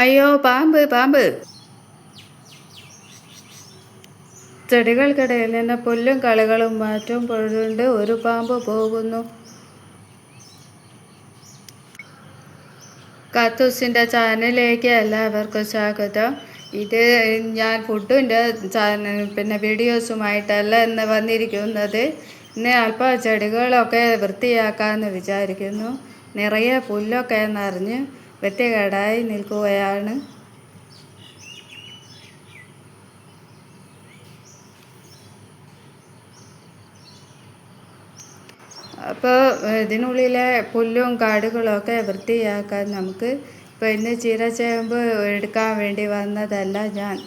അയ്യോ പാമ്പ് പാമ്പ്. ചെടികൾക്കിടയിൽ നിന്ന് പുല്ലും കളകളും മാറ്റും പൊഴുതുകൊണ്ട് ഒരു പാമ്പ് പോകുന്നു. കാത്തൂസിൻ്റെ ചാനലിലേക്ക് എല്ലാവർക്കും സ്വാഗതം. ഇത് ഞാൻ ഫുഡിൻ്റെ വീഡിയോസുമായിട്ടല്ല ഇന്ന് വന്നിരിക്കുന്നത്. ഇന്ന് അല്പം ചെടികളൊക്കെ വൃത്തിയാക്കാമെന്ന് വിചാരിക്കുന്നു. നിറയെ പുല്ലൊക്കെ നിറഞ്ഞ് വൃത്തികേടായി നിൽക്കുകയാണ്. അപ്പോൾ ഇതിനുള്ളിലെ പുല്ലും കാടുകളൊക്കെ വൃത്തിയാക്കാൻ നമുക്ക് ഇപ്പോൾ ഇന്ന് ചീരച്ചേമ്പ് എടുക്കാൻ വേണ്ടി വന്നതല്ല ഞാൻ.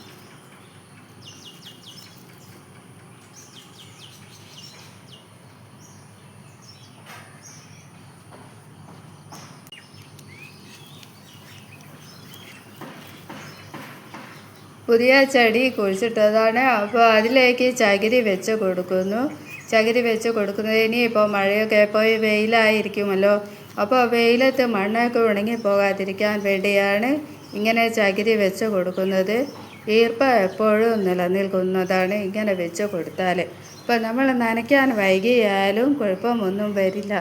പുതിയ ചെടി കുഴിച്ചിട്ടതാണ്. അപ്പോൾ അതിലേക്ക് ചകിരി വെച്ച് കൊടുക്കുന്നു. ചകിരി വെച്ച് കൊടുക്കുന്നത് ഇനിയിപ്പോൾ മഴയൊക്കെ പോയി വെയിലായിരിക്കുമല്ലോ. അപ്പോൾ വെയിലത്ത് മണ്ണൊക്കെ ഉണങ്ങി പോകാതിരിക്കാൻ വേണ്ടിയാണ് ഇങ്ങനെ ചകിരി വെച്ച് കൊടുക്കുന്നത്. ഈർപ്പം എപ്പോഴും നിലനിൽക്കുന്നതാണ് ഇങ്ങനെ വെച്ച് കൊടുത്താൽ. ഇപ്പോൾ നമ്മൾ നനയ്ക്കാൻ വൈകിയാലും കുഴപ്പമൊന്നും വരില്ല.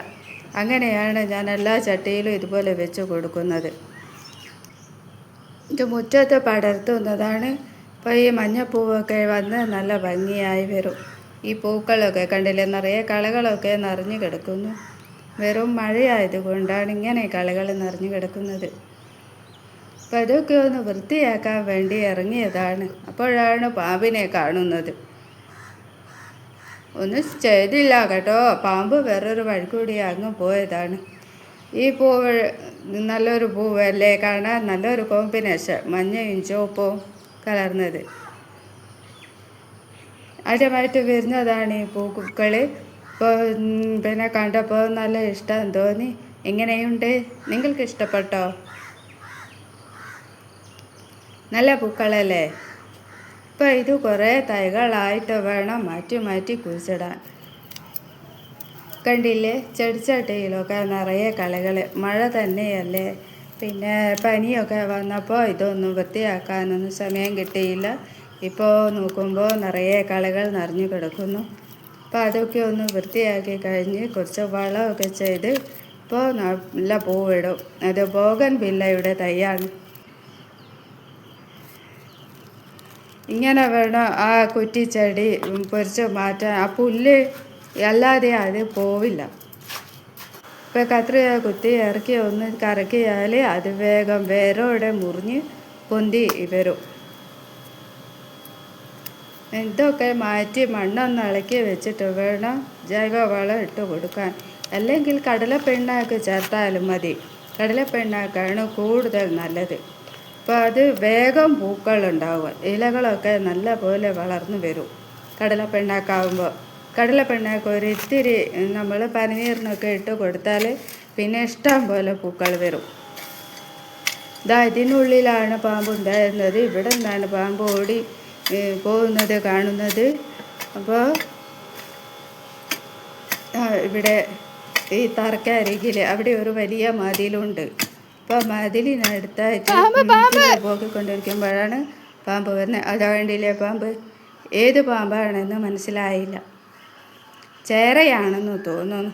അങ്ങനെയാണ് ഞാൻ എല്ലാ ചട്ടിയിലും ഇതുപോലെ വെച്ച് കൊടുക്കുന്നത്. ഇത് മുറ്റത്ത് പടർത്തുന്നതാണ്. അപ്പോൾ ഈ മഞ്ഞപ്പൂവൊക്കെ വന്ന് നല്ല ഭംഗിയായി വരും. ഈ പൂക്കളൊക്കെ കണ്ടില്ലേ, നിറയെ കളകളൊക്കെ നിറഞ്ഞു കിടക്കുന്നു. വെറും മഴയായതുകൊണ്ടാണ് ഇങ്ങനെ കളകൾ നിറഞ്ഞു കിടക്കുന്നത്. അപ്പോൾ അതൊക്കെ ഒന്ന് വൃത്തിയാക്കാൻ വേണ്ടി ഇറങ്ങിയതാണ്. അപ്പോഴാണ് പാമ്പിനെ കാണുന്നത്. ഒന്നും ചെയ്തില്ല കേട്ടോ. പാമ്പ് വേറൊരു വഴി കൂടി അങ്ങ് പോയതാണ്. ഈ പൂവ് നല്ലൊരു പൂവല്ലേ, കാണാൻ നല്ലൊരു കോമ്പിനേഷൻ, മഞ്ഞയും ചുവപ്പും കലർന്നത്. ആദ്യമായിട്ട് വരുന്നതാണ് ഈ പൂക്കൾ. ഇപ്പോൾ കണ്ടപ്പോൾ നല്ല ഇഷ്ടം തോന്നി. എങ്ങനെയുണ്ട്, നിങ്ങൾക്ക് ഇഷ്ടപ്പെട്ടോ? നല്ല പൂക്കളല്ലേ. ഇപ്പോൾ ഇത് കുറേ തൈകളായിട്ട് വേണം മാറ്റി മാറ്റി കുഴിച്ചിടാൻ. കണ്ടില്ലേ, ചെടിച്ചട്ടിയിലൊക്കെ നിറയെ കളകൾ. മഴ തന്നെയല്ലേ, പിന്നെ പനിയൊക്കെ വന്നപ്പോൾ ഇതൊന്നും വൃത്തിയാക്കാനൊന്നും സമയം കിട്ടിയില്ല. ഇപ്പോൾ നോക്കുമ്പോൾ നിറയെ കളകൾ നിറഞ്ഞു കിടക്കുന്നു. അപ്പോൾ അതൊക്കെ ഒന്ന് വൃത്തിയാക്കി കഴിഞ്ഞ് കുറച്ച് വളമൊക്കെ ചെയ്ത് ഇപ്പോൾ നല്ല പൂവിടും. അത് ബോഗൺവില്ലയുടെ തൈയാണ്. ഇങ്ങനെ വേണം ആ കുറ്റിച്ചെടി പൊരിച്ച് മാറ്റാൻ. ആ പുല്ല് അല്ലാതെ അത് പോവില്ല. ഇപ്പോൾ കത്രിക കുത്തി ഇറക്കി ഒന്ന് കറക്കിയാൽ അത് വേഗം വേരോടെ മുറിഞ്ഞ് പൊന്തി വരും. ഇതൊക്കെ മാറ്റി മണ്ണൊന്ന് ഇളക്കി വെച്ചിട്ട് വേണം ജൈവവളം ഇട്ട് കൊടുക്കാൻ. അല്ലെങ്കിൽ കടലപ്പിണ്ണാക്ക് ചേർത്താലും മതി. കടലപ്പിണ്ണാക്കാണ് കൂടുതൽ നല്ലത്. അപ്പോൾ അത് വേഗം പൂക്കളുണ്ടാവുക, ഇലകളൊക്കെ നല്ല പോലെ വളർന്നു വരും കടലപ്പിണ്ണാക്കാവുമ്പോൾ. കടലപ്പിണ്ണാക്ക് ഒരു ഇത്തിരി നമ്മൾ പനിനീറിനൊക്കെ ഇട്ട് കൊടുത്താൽ പിന്നെ ഇഷ്ടം പോലെ പൂക്കൾ വരും. ഇതിനുള്ളിലാണ് പാമ്പ് ഉണ്ടായിരുന്നത്. ഇവിടെ നിന്നാണ് പാമ്പ് ഓടി പോകുന്നത് കാണുന്നത്. അപ്പോൾ ഇവിടെ ഈ തറക്കരികിൽ അവിടെ ഒരു വലിയ മതിലുണ്ട്. അപ്പോൾ മതിലിനടുത്തായിട്ട് പോക്കിക്കൊണ്ടിരിക്കുമ്പോഴാണ് പാമ്പ് വരുന്നത്. അതാ വേണ്ടിയില്ലേ പാമ്പ്. ഏത് പാമ്പാണെന്ന് മനസ്സിലായില്ല. ചേരയാണെന്ന് തോന്നുന്നു.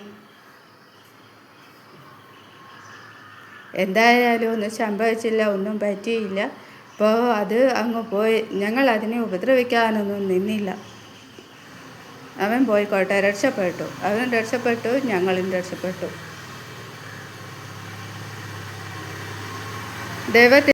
എന്തായാലും ഒന്നും സംഭവിച്ചില്ല, ഒന്നും പറ്റിയില്ല. അപ്പോൾ അത് അങ്ങ് പോയി. ഞങ്ങൾ അതിനെ ഉപദ്രവിക്കാനൊന്നും നിന്നില്ല. അവൻ പോയിക്കോട്ടെ, രക്ഷപ്പെട്ടു. അവൻ രക്ഷപ്പെട്ടു, ഞങ്ങളും രക്ഷപ്പെട്ടു. ദൈവത്തിന്